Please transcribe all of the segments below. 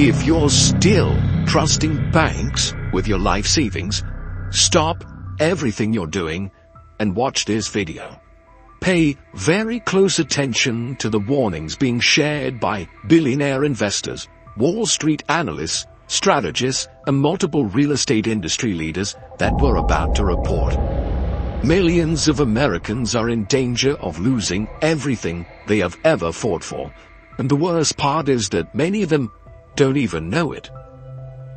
If you're still trusting banks with your life savings, stop everything you're doing and watch this video. Pay very close attention to the warnings being shared by billionaire investors, Wall Street analysts, strategists, and multiple real estate industry leaders that we're about to report. Millions of Americans are in danger of losing everything they have ever fought for, and the worst part is that many of them don't even know it.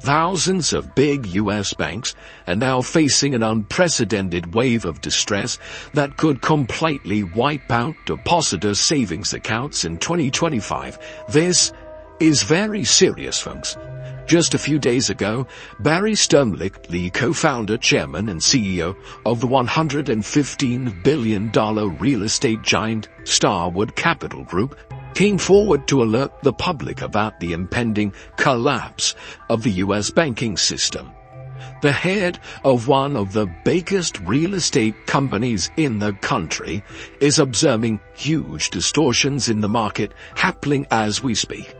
Thousands of big U.S. banks are now facing an unprecedented wave of distress that could completely wipe out depositors' savings accounts in 2025. This is very serious, folks. Just a few days ago, Barry Sternlicht, the co-founder, chairman, and CEO of the $115 billion real estate giant Starwood Capital Group, came forward to alert the public about the impending collapse of the U.S. banking system. The head of one of the biggest real estate companies in the country is observing huge distortions in the market happening as we speak.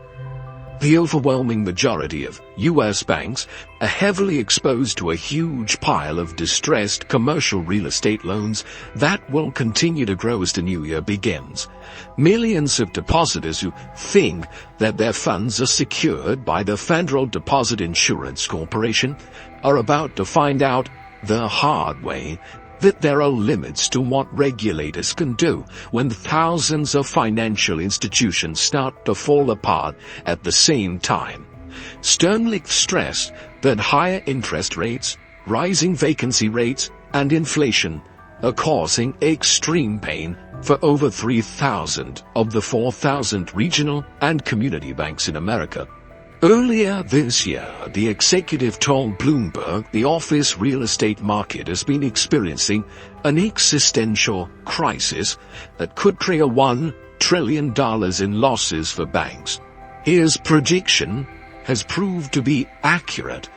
The overwhelming majority of U.S. banks are heavily exposed to a huge pile of distressed commercial real estate loans that will continue to grow as the new year begins. Millions of depositors who think that their funds are secured by the Federal Deposit Insurance Corporation are about to find out the hard way that there are limits to what regulators can do when thousands of financial institutions start to fall apart at the same time. Sternlicht stressed that higher interest rates, rising vacancy rates, and inflation are causing extreme pain for over 3,000 of the 4,000 regional and community banks in America. Earlier this year, the executive told Bloomberg the office real estate market has been experiencing an existential crisis that could trigger $1 trillion in losses for banks. His prediction has proved to be accurate,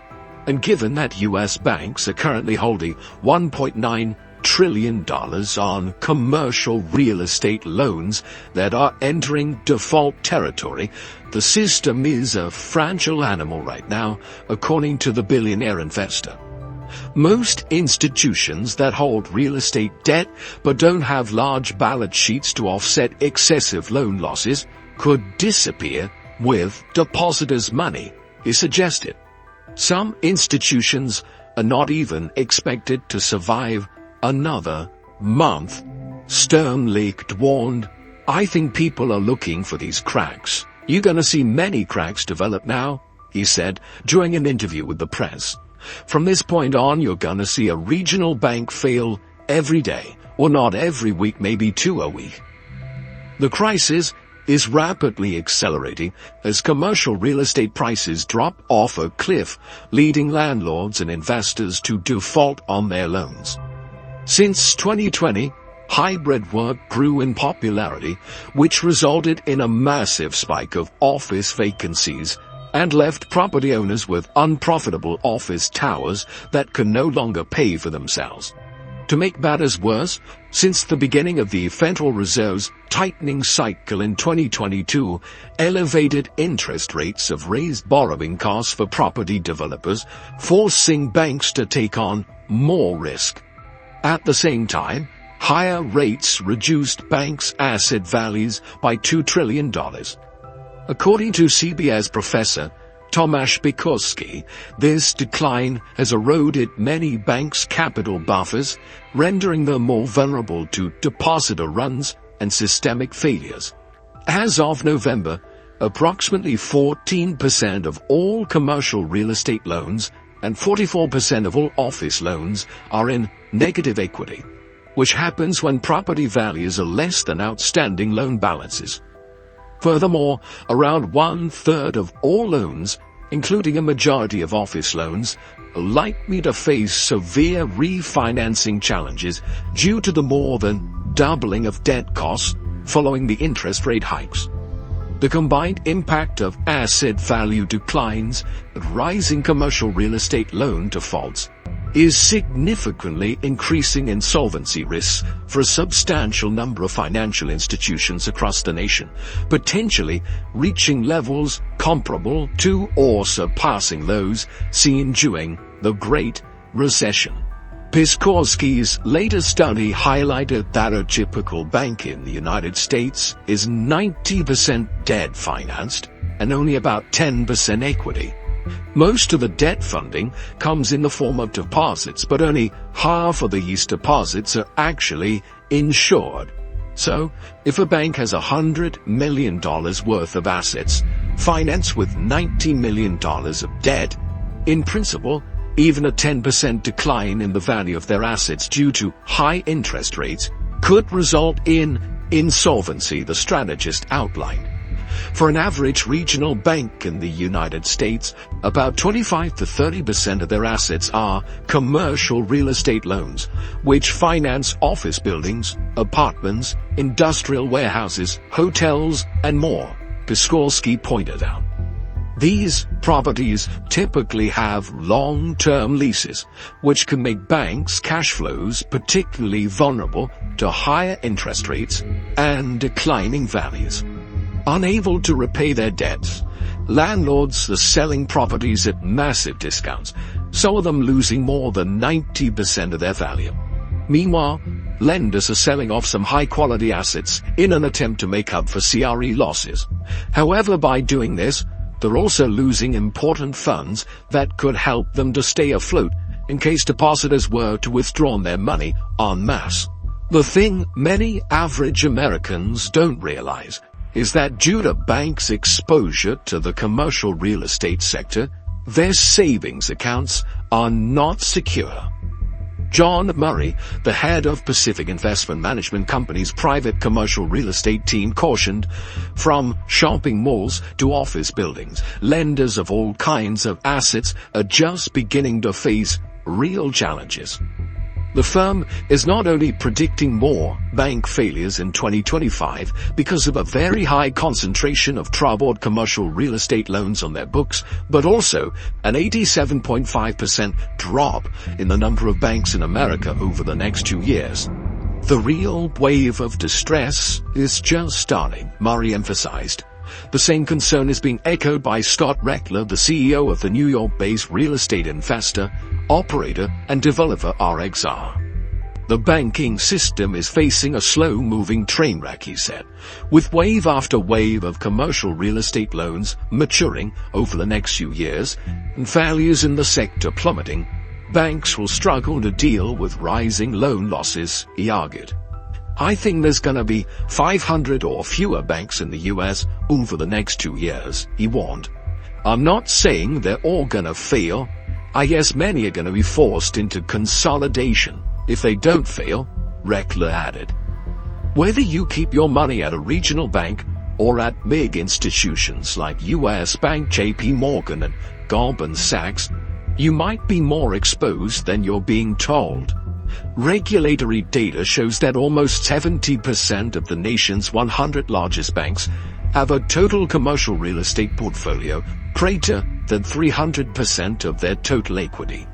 and given that U.S. banks are currently holding $1.9 trillion on commercial real estate loans that are entering default territory, the system is a fragile animal right now, according to the billionaire investor. Most institutions that hold real estate debt but don't have large balance sheets to offset excessive loan losses could disappear with depositors' money, he suggested. Some institutions are not even expected to survive another month. Sternlicht warned, "I think people are looking for these cracks. You're gonna see many cracks develop now," he said during an interview with the press. "From this point on, you're gonna see a regional bank fail every day, or not every week, maybe 2 a week." The crisis is rapidly accelerating as commercial real estate prices drop off a cliff, leading landlords and investors to default on their loans. Since 2020, hybrid work grew in popularity, which resulted in a massive spike of office vacancies and left property owners with unprofitable office towers that can no longer pay for themselves. To make matters worse, since the beginning of the Federal Reserve's tightening cycle in 2022, elevated interest rates have raised borrowing costs for property developers, forcing banks to take on more risk. At the same time, higher rates reduced banks' asset values by $2 trillion. According to CBS professor Tomasz Pikurski, this decline has eroded many banks' capital buffers, rendering them more vulnerable to depositor runs and systemic failures. As of November, approximately 14% of all commercial real estate loans and 44% of all office loans are in negative equity, which happens when property values are less than outstanding loan balances. Furthermore, around 1/3 of all loans, including a majority of office loans, are likely to face severe refinancing challenges due to the more than doubling of debt costs following the interest rate hikes. The combined impact of asset value declines and rising commercial real estate loan defaults is significantly increasing insolvency risks for a substantial number of financial institutions across the nation, potentially reaching levels comparable to or surpassing those seen during the Great Recession. Piskorski's latest study highlighted that a typical bank in the United States is 90% debt financed and only about 10% equity. Most of the debt funding comes in the form of deposits, but only half of these deposits are actually insured. So, if a bank has $100 million worth of assets financed with $90 million of debt, in principle, even a 10% decline in the value of their assets due to high interest rates could result in insolvency, the strategist outlined. For an average regional bank in the United States, about 25 to 30% of their assets are commercial real estate loans, which finance office buildings, apartments, industrial warehouses, hotels, and more, Piskorski pointed out. These properties typically have long-term leases, which can make banks' cash flows particularly vulnerable to higher interest rates and declining values. Unable to repay their debts, landlords are selling properties at massive discounts, some of them losing more than 90% of their value. Meanwhile, lenders are selling off some high-quality assets in an attempt to make up for CRE losses. However, by doing this, they're also losing important funds that could help them to stay afloat in case depositors were to withdraw their money en masse. The thing many average Americans don't realize is that due to banks' exposure to the commercial real estate sector, their savings accounts are not secure. John Murray, the head of Pacific Investment Management Company's private commercial real estate team, cautioned, from shopping malls to office buildings, lenders of all kinds of assets are just beginning to face real challenges. The firm is not only predicting more bank failures in 2025 because of a very high concentration of troubled commercial real estate loans on their books, but also an 87.5% drop in the number of banks in America over the next 2 years. The real wave of distress is just starting, Murray emphasized. The same concern is being echoed by Scott Reckler, the CEO of the New York-based real estate investor, operator, and developer RXR. The banking system is facing a slow-moving train wreck, he said, with wave after wave of commercial real estate loans maturing over the next few years and values in the sector plummeting. Banks will struggle to deal with rising loan losses, he argued. I think there's gonna be 500 or fewer banks in the US over the next 2 years, he warned. I'm not saying they're all gonna fail. I guess many are gonna be forced into consolidation if they don't fail, Reckler added. Whether you keep your money at a regional bank or at big institutions like US Bank, JP Morgan, and Goldman Sachs, you might be more exposed than you're being told. Regulatory data shows that almost 70% of the nation's 100 largest banks have a total commercial real estate portfolio greater than 300% of their total equity.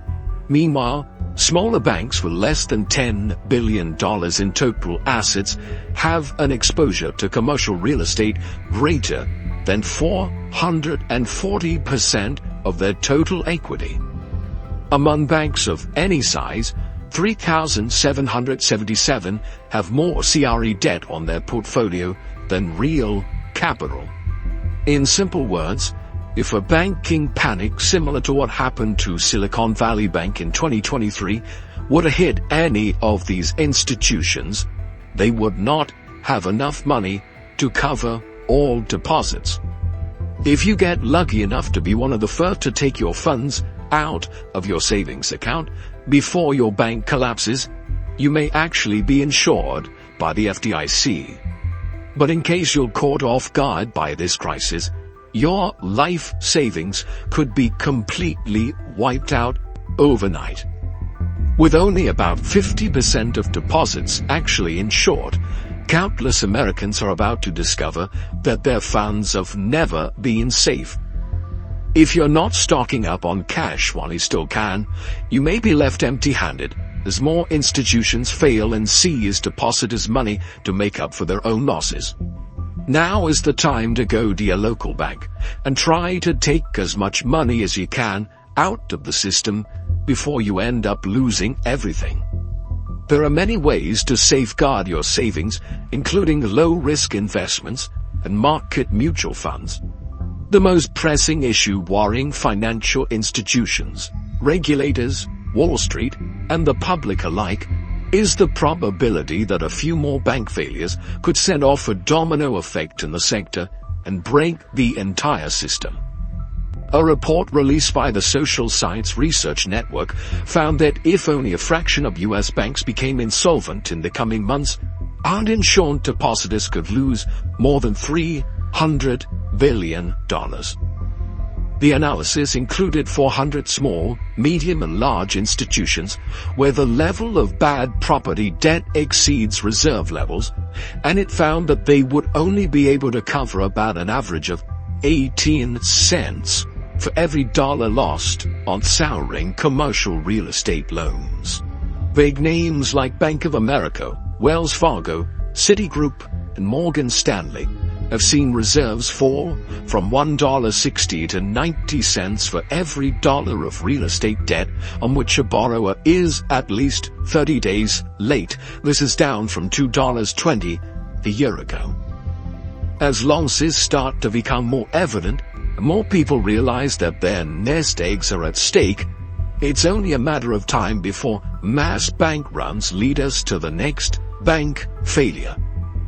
Meanwhile, smaller banks with less than $10 billion in total assets have an exposure to commercial real estate greater than 440% of their total equity. Among banks of any size, 3,777 have more CRE debt on their portfolio than real capital. In simple words, if a banking panic similar to what happened to Silicon Valley Bank in 2023 would have hit any of these institutions, they would not have enough money to cover all deposits. If you get lucky enough to be one of the first to take your funds out of your savings account before your bank collapses, you may actually be insured by the FDIC. But in case you're caught off guard by this crisis, your life savings could be completely wiped out overnight. With only about 50% of deposits actually insured, countless Americans are about to discover that their funds have never been safe. If you're not stocking up on cash while you still can, you may be left empty-handed as more institutions fail and seize depositors' money to make up for their own losses. Now is the time to go to your local bank and try to take as much money as you can out of the system before you end up losing everything. There are many ways to safeguard your savings, including low-risk investments and market mutual funds. The most pressing issue worrying financial institutions, regulators, Wall Street, and the public alike is the probability that a few more bank failures could send off a domino effect in the sector and break the entire system. A report released by the Social Science Research Network found that if only a fraction of U.S. banks became insolvent in the coming months, uninsured depositors could lose more than $300 billion. The analysis included 400 small, medium and large institutions where the level of bad property debt exceeds reserve levels, and it found that they would only be able to cover about an average of 18 cents for every dollar lost on souring commercial real estate loans. Big names like Bank of America, Wells Fargo, Citigroup, and Morgan Stanley have seen reserves fall from $1.60 to 90 cents for every dollar of real estate debt on which a borrower is at least 30 days late. This is down from $2.20 a year ago. As losses start to become more evident, more people realize that their nest eggs are at stake. It's only a matter of time before mass bank runs lead us to the next bank failure.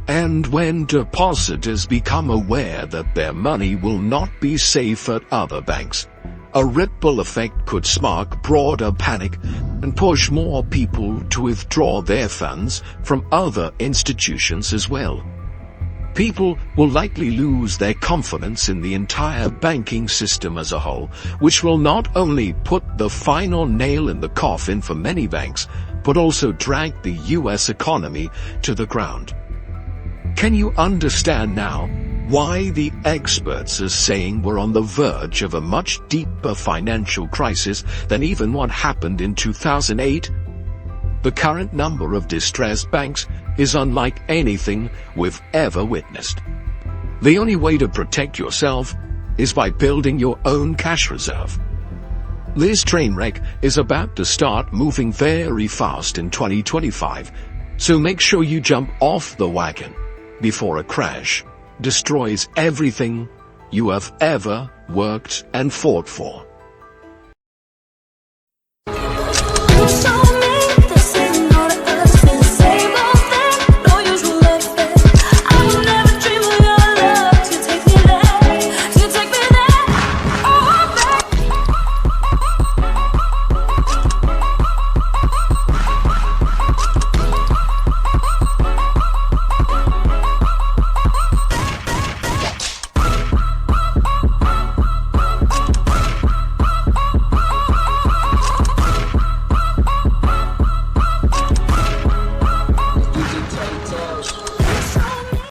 And when depositors become aware that their money will not be safe at other banks, a ripple effect could spark broader panic and push more people to withdraw their funds from other institutions as well. People will likely lose their confidence in the entire banking system as a whole, which will not only put the final nail in the coffin for many banks, but also drag the U.S. economy to the ground. Can you understand now why the experts are saying we're on the verge of a much deeper financial crisis than even what happened in 2008? The current number of distressed banks is unlike anything we've ever witnessed. The only way to protect yourself is by building your own cash reserve. This train wreck is about to start moving very fast in 2025, so make sure you jump off the wagon before a crash destroys everything you have ever worked and fought for.